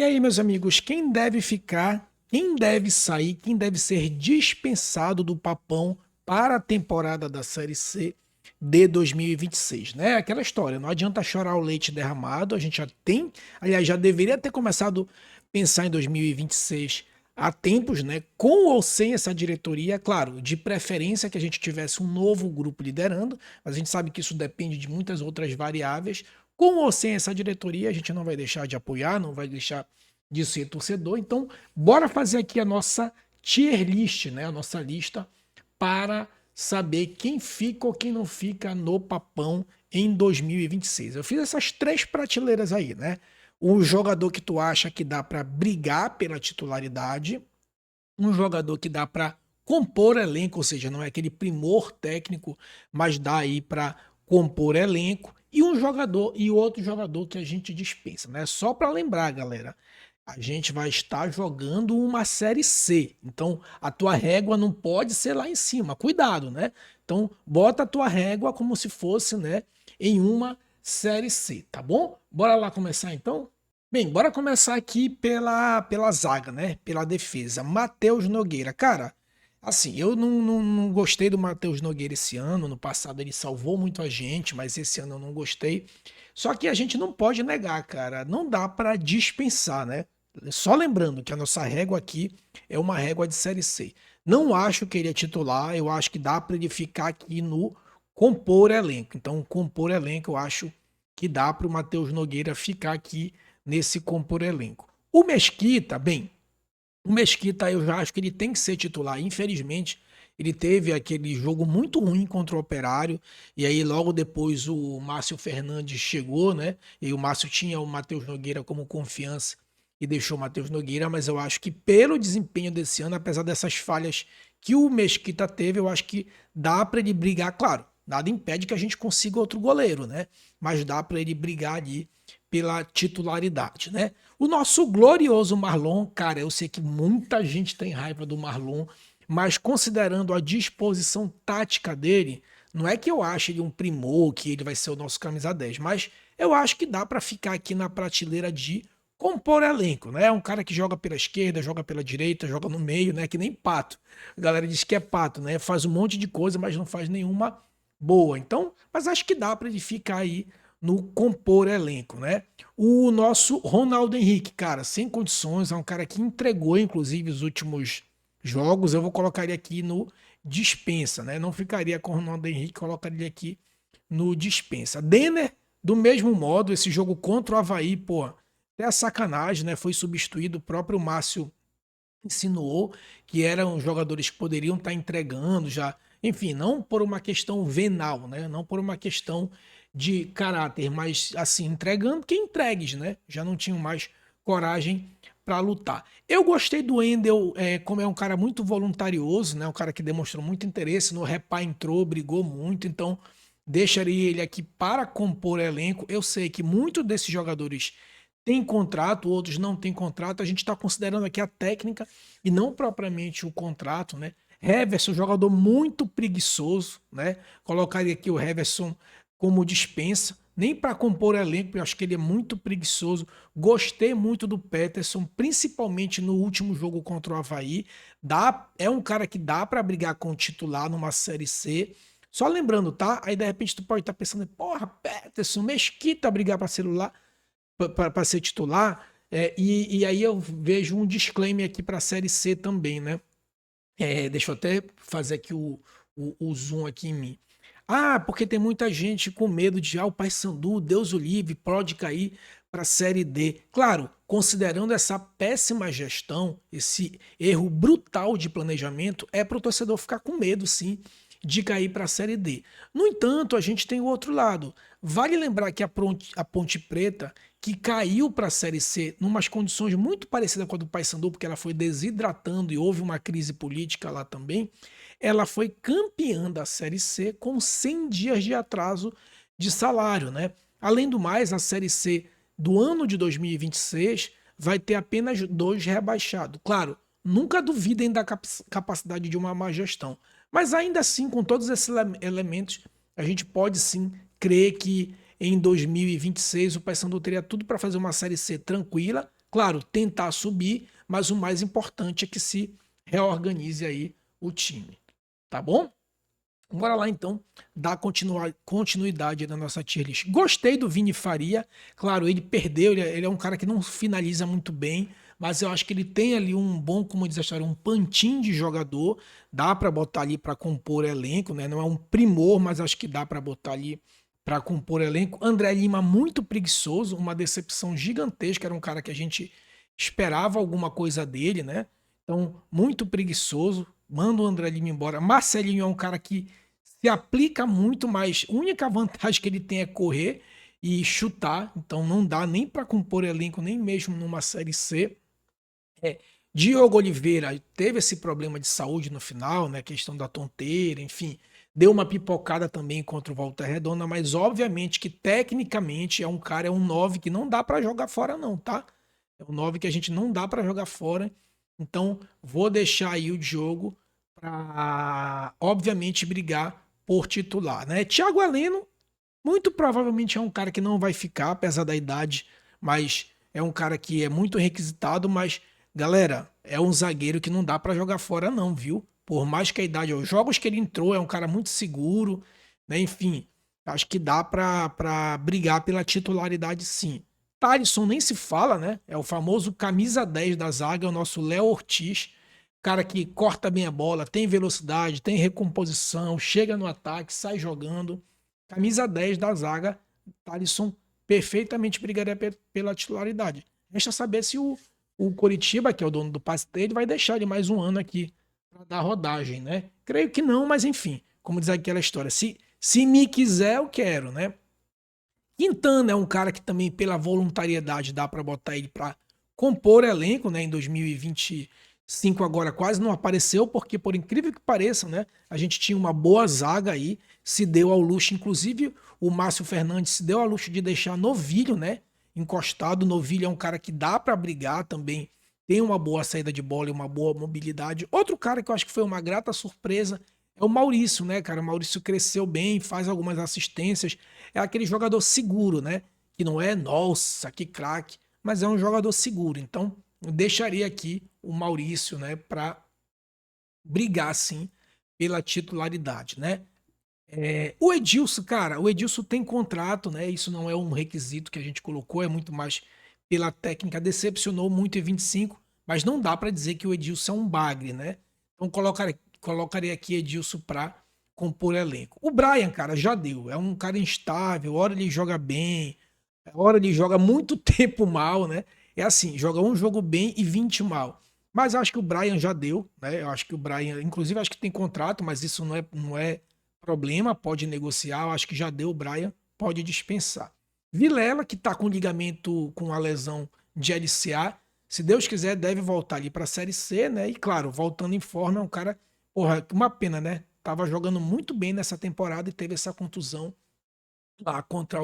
E aí, meus amigos, quem deve ficar, quem deve sair, quem deve ser dispensado do Papão para a temporada da Série C de 2026, né? Aquela história, não adianta chorar o leite derramado, a gente já tem, aliás, já deveria ter começado a pensar em 2026 há tempos, né? Com ou sem essa diretoria, claro, de preferência que a gente tivesse um novo grupo liderando, mas a gente sabe que isso depende de muitas outras variáveis. Com ou sem essa diretoria, a gente não vai deixar de apoiar, não vai deixar de ser torcedor. Então, bora fazer aqui a nossa tier list, né? A nossa lista para saber quem fica ou quem não fica no Papão em 2026. Eu fiz essas três prateleiras aí, né? Um jogador que tu acha que dá para brigar pela titularidade, um jogador que dá para compor elenco, ou seja, não é aquele primor técnico, mas dá aí para compor elenco, e um jogador e outro jogador que a gente dispensa, né? Só para lembrar, galera, a gente vai estar jogando uma série C. Então, a tua régua não pode ser lá em cima. Cuidado, né? Então, bota a tua régua como se fosse, né, em uma série C, tá bom? Bora lá começar então? Bem, bora começar aqui pela zaga, né? Pela defesa. Matheus Nogueira. Cara, assim, eu não gostei do Matheus Nogueira esse ano. No passado ele salvou muito a gente, mas esse ano eu não gostei. Só que a gente não pode negar, cara. Não dá pra dispensar, né? Só lembrando que a nossa régua aqui é uma régua de Série C. Não acho que ele é titular. Eu acho que dá pra ele ficar aqui no compor elenco. Então, compor elenco, eu acho que dá para o Matheus Nogueira ficar aqui nesse compor elenco. O Mesquita, bem, o Mesquita eu já acho que ele tem que ser titular. Infelizmente, ele teve aquele jogo muito ruim contra o Operário, e aí logo depois o Márcio Fernandes chegou, né? E o Márcio tinha o Matheus Nogueira como confiança e deixou o Matheus Nogueira, mas eu acho que pelo desempenho desse ano, apesar dessas falhas que o Mesquita teve, eu acho que dá para ele brigar, claro. Nada impede que a gente consiga outro goleiro, né? Mas dá para ele brigar ali pela titularidade, né? O nosso glorioso Marlon, cara, eu sei que muita gente tem raiva do Marlon, mas considerando a disposição tática dele, não é que eu ache ele um primor, que ele vai ser o nosso camisa 10, mas eu acho que dá para ficar aqui na prateleira de compor elenco, né? É um cara que joga pela esquerda, joga pela direita, joga no meio, né? Que nem pato. A galera diz que é pato, né? Faz um monte de coisa, mas não faz nenhuma boa. Então, mas acho que dá para ele ficar aí no compor elenco, né? O nosso Ronaldo Henrique, cara, sem condições, é um cara que entregou, inclusive, os últimos jogos. Eu vou colocar ele aqui no dispensa, né? Não ficaria com o Ronaldo Henrique, colocaria ele aqui no dispensa. Denner, do mesmo modo, esse jogo contra o Avaí, pô, até a sacanagem, né? Foi substituído, o próprio Márcio insinuou que eram jogadores que poderiam estar entregando já, enfim, não por uma questão venal, né? Não por uma questão de caráter, mas assim, entregando que entregues, né? Já não tinham mais coragem para lutar. Eu gostei do Endel, como é um cara muito voluntarioso, né? Um cara que demonstrou muito interesse no Repa, entrou, brigou muito, então deixaria ele aqui para compor elenco. Eu sei que muitos desses jogadores tem contrato, outros não têm contrato. A gente está considerando aqui a técnica e não propriamente o contrato, né? Heverson, jogador muito preguiçoso, né? Colocaria aqui o Heverson como dispensa, nem para compor elenco, porque eu acho que ele é muito preguiçoso. Gostei muito do Peterson, principalmente no último jogo contra o Avaí. É um cara que dá para brigar com o titular numa Série C. Só lembrando, tá? Aí de repente tu pode estar pensando, porra, Peterson, Mesquita brigar para celular para ser titular. E aí eu vejo um disclaimer aqui para a Série C também, né? Deixa eu até fazer aqui o zoom aqui em mim. Ah, porque tem muita gente com medo de o Paysandu, Deus o livre, pode cair para a Série D. Claro, considerando essa péssima gestão, esse erro brutal de planejamento, é para o torcedor ficar com medo, sim, de cair para a Série D. No entanto, a gente tem o outro lado. Vale lembrar que a Ponte Preta, que caiu para a Série C numas condições muito parecidas com a do Paysandu, porque ela foi desidratando e houve uma crise política lá também, ela foi campeã da Série C com 100 dias de atraso de salário, né? Além do mais, a Série C do ano de 2026 vai ter apenas 2 rebaixados. Claro, nunca duvidem da capacidade de uma má gestão, mas ainda assim, com todos esses elementos, a gente pode sim crer que em 2026 o Paysandu teria tudo para fazer uma Série C tranquila, Claro, tentar subir, mas o mais importante é que se reorganize aí o time, tá bom? Bora lá então dar continuidade na nossa tier list. Gostei do Vini Faria. Claro, ele perdeu, ele é um cara que não finaliza muito bem, mas eu acho que ele tem ali um bom, como diz a história, um pantin de jogador. Dá para botar ali para compor elenco, né? Não é um primor, mas acho que dá para botar ali para compor elenco. André Lima muito preguiçoso, uma decepção gigantesca. Era um cara que a gente esperava alguma coisa dele, né? Então, muito preguiçoso. Manda o André Lima embora. Marcelinho é um cara que se aplica muito, mas a única vantagem que ele tem é correr e chutar, então não dá nem para compor elenco, nem mesmo numa Série C. É, Diogo Oliveira teve esse problema de saúde no final, né? Questão da tonteira, enfim. Deu uma pipocada também contra o Volta Redonda, mas obviamente que tecnicamente é um cara, é um 9 que não dá para jogar fora, não, tá? É um 9 que a gente não dá para jogar fora. Então, vou deixar aí o Diogo para, obviamente, brigar por titular, né? Thiago Heleno, muito provavelmente é um cara que não vai ficar, apesar da idade, mas é um cara que é muito requisitado, mas galera, é um zagueiro que não dá pra jogar fora não, viu? Por mais que a idade, os jogos que ele entrou, é um cara muito seguro, né? Enfim, acho que dá pra brigar pela titularidade sim. Thalisson nem se fala, né? É o famoso camisa 10 da zaga, o nosso Léo Ortiz, cara que corta bem a bola, tem velocidade, tem recomposição, chega no ataque, sai jogando. Camisa 10 da zaga, Thalisson perfeitamente brigaria pela titularidade. Resta saber se o Coritiba, que é o dono do passe dele, vai deixar ele mais um ano aqui para dar rodagem, né? Creio que não, mas enfim, como diz aquela história, se me quiser, eu quero, né? Quintana é um cara que também, pela voluntariedade, dá para botar ele para compor elenco, né? Em 2025 agora quase não apareceu, porque por incrível que pareça, né? A gente tinha uma boa zaga aí, se deu ao luxo, inclusive o Márcio Fernandes se deu ao luxo de deixar Novilho, né? Encostado. Novilho é um cara que dá para brigar também, tem uma boa saída de bola e uma boa mobilidade. Outro cara que eu acho que foi uma grata surpresa é o Maurício, né, cara? O Maurício cresceu bem, faz algumas assistências. É aquele jogador seguro, né? Que não é, nossa, que craque, mas é um jogador seguro. Então, eu deixaria aqui o Maurício, né, para brigar, sim, pela titularidade, né? O Edilson, cara, o Edilson tem contrato, né? Isso não é um requisito que a gente colocou, é muito mais pela técnica. Decepcionou muito em 25, mas não dá para dizer que o Edilson é um bagre, né? Então colocaria aqui Edilson para compor elenco. O Brian, cara, já deu. É um cara instável, hora ele joga bem, hora ele joga muito tempo mal, né? É assim, joga um jogo bem e 20 mal. Mas eu acho que o Brian já deu, né? Eu acho que o Brian, inclusive, acho que tem contrato, mas isso não é problema, pode negociar. Eu acho que já deu o Brian, pode dispensar. Vilela, que tá com ligamento com a lesão de LCA, se Deus quiser, deve voltar ali para a Série C, né? E claro, voltando em forma, é um cara, porra, uma pena, né? Tava jogando muito bem nessa temporada e teve essa contusão lá contra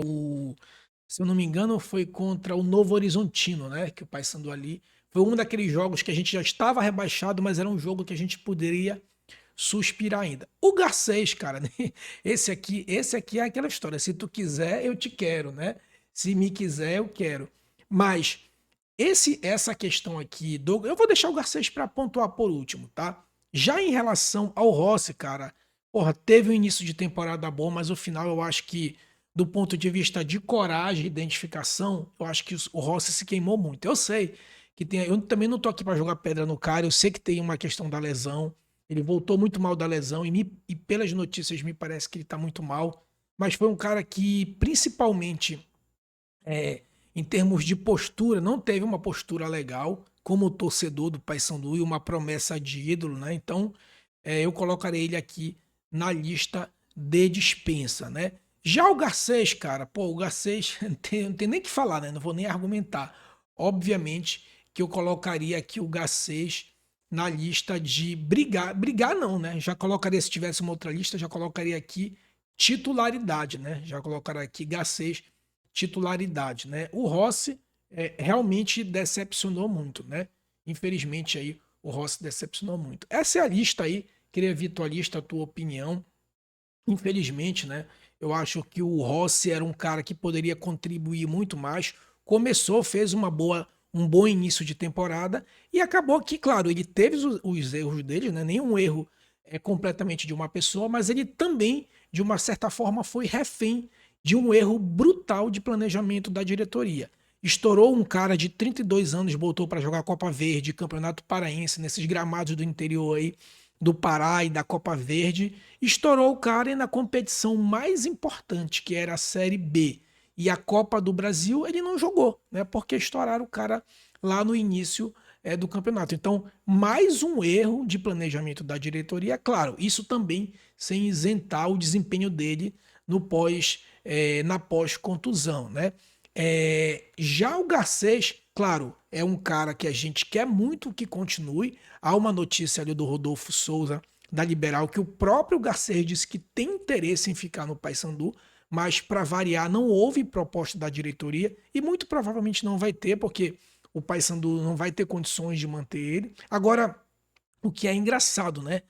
se eu não me engano, foi contra o Novo Horizontino, né? Que o Paysandu ali foi um daqueles jogos que a gente já estava rebaixado, mas era um jogo que a gente poderia suspirar ainda. O Garcês, cara, né? Esse aqui é aquela história. Se tu quiser, eu te quero, né? Se me quiser, eu quero. Mas essa questão aqui do, eu vou deixar o Garcês para pontuar por último, tá? Já em relação ao Rossi, cara, porra, teve um início de temporada bom, mas o final eu acho que do ponto de vista de coragem e identificação, eu acho que o Rossi se queimou muito. Eu sei que tem, eu também não tô aqui para jogar pedra no cara, eu sei que tem uma questão da lesão. Ele voltou muito mal da lesão e pelas notícias me parece que ele tá muito mal, mas foi um cara que principalmente é, em termos de postura, não teve uma postura legal como torcedor do Paysandu e uma promessa de ídolo, né? Então, eu colocarei ele aqui na lista de dispensa, né? Já o Garcês, cara, pô, o Garcês não tem nem o que falar, né? Não vou nem argumentar. Obviamente que eu colocaria aqui o Garcês na lista de brigar. Brigar não, né? Já colocaria, se tivesse uma outra lista, já colocaria aqui titularidade, né? Já colocaria aqui Garcês titularidade, né? O Rossi realmente decepcionou muito, né? Infelizmente aí o Rossi decepcionou muito. Essa é a lista aí, queria ver tua lista, a tua opinião. Infelizmente, né? Eu acho que o Rossi era um cara que poderia contribuir muito mais. Começou, fez um bom início de temporada e acabou que, claro, ele teve os erros dele, né? Nenhum erro é completamente de uma pessoa, mas ele também, de uma certa forma, foi refém de um erro brutal de planejamento da diretoria. Estourou um cara de 32 anos, voltou para jogar Copa Verde, Campeonato Paraense, nesses gramados do interior aí do Pará e da Copa Verde. Estourou o cara e na competição mais importante, que era a Série B e a Copa do Brasil, ele não jogou, né? Porque estouraram o cara lá no início do campeonato. Então, mais um erro de planejamento da diretoria, claro, isso também sem isentar o desempenho dele no na pós-contusão, né? Já o Garcês, claro, é um cara que a gente quer muito que continue. Há uma notícia ali do Rodolfo Souza, da Liberal, que o próprio Garcês disse que tem interesse em ficar no Paysandu, mas para variar não houve proposta da diretoria e muito provavelmente não vai ter, porque o Paysandu não vai ter condições de manter ele. Agora, o que é engraçado, né?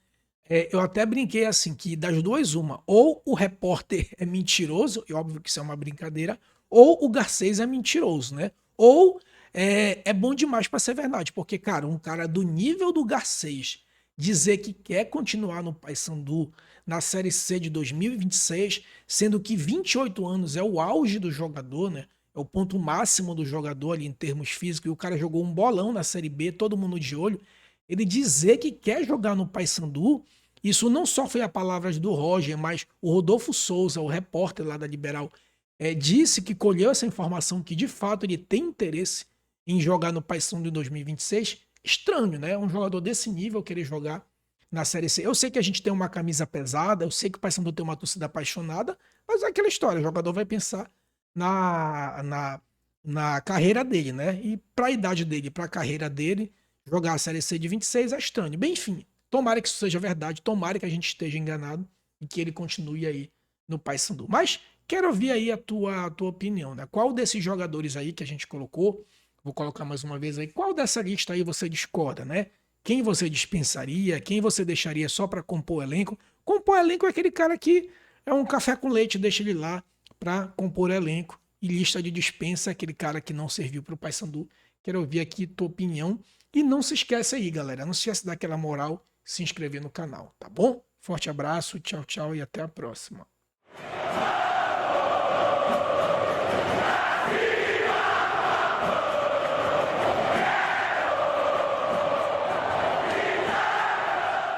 Eu até brinquei assim, que das duas uma, ou o repórter é mentiroso, e óbvio que isso é uma brincadeira, ou o Garcês é mentiroso, né? Ou é bom demais para ser verdade, porque, cara, um cara do nível do Garcês dizer que quer continuar no Paysandu na Série C de 2026, sendo que 28 anos é o auge do jogador, né? É o ponto máximo do jogador ali em termos físicos, e o cara jogou um bolão na Série B, todo mundo de olho. Ele dizer que quer jogar no Paysandu, isso não só foi a palavras do Roger, mas o Rodolfo Souza, o repórter lá da Liberal, disse que colheu essa informação que de fato ele tem interesse em jogar no Paysandu em 2026. Estranho, né? Um jogador desse nível querer jogar na Série C. Eu sei que a gente tem uma camisa pesada, eu sei que o Paysandu tem uma torcida apaixonada, mas é aquela história, o jogador vai pensar na, na, na carreira dele, né? E para a idade dele, para a carreira dele, jogar a Série C de 26 é estranho. Bem, enfim, tomara que isso seja verdade, tomara que a gente esteja enganado e que ele continue aí no Paysandu. Mas quero ouvir aí a tua opinião, né? Qual desses jogadores aí que a gente colocou, vou colocar mais uma vez aí, qual dessa lista aí você discorda, né? Quem você dispensaria, quem você deixaria só para compor elenco? Compor elenco é aquele cara que é um café com leite, deixa ele lá para compor elenco. E lista de dispensa é aquele cara que não serviu para o Paysandu. Quero ouvir aqui tua opinião. E não se esquece aí, galera. Não se esquece daquela moral, se inscrever no canal, tá bom? Forte abraço, tchau, tchau e até a próxima.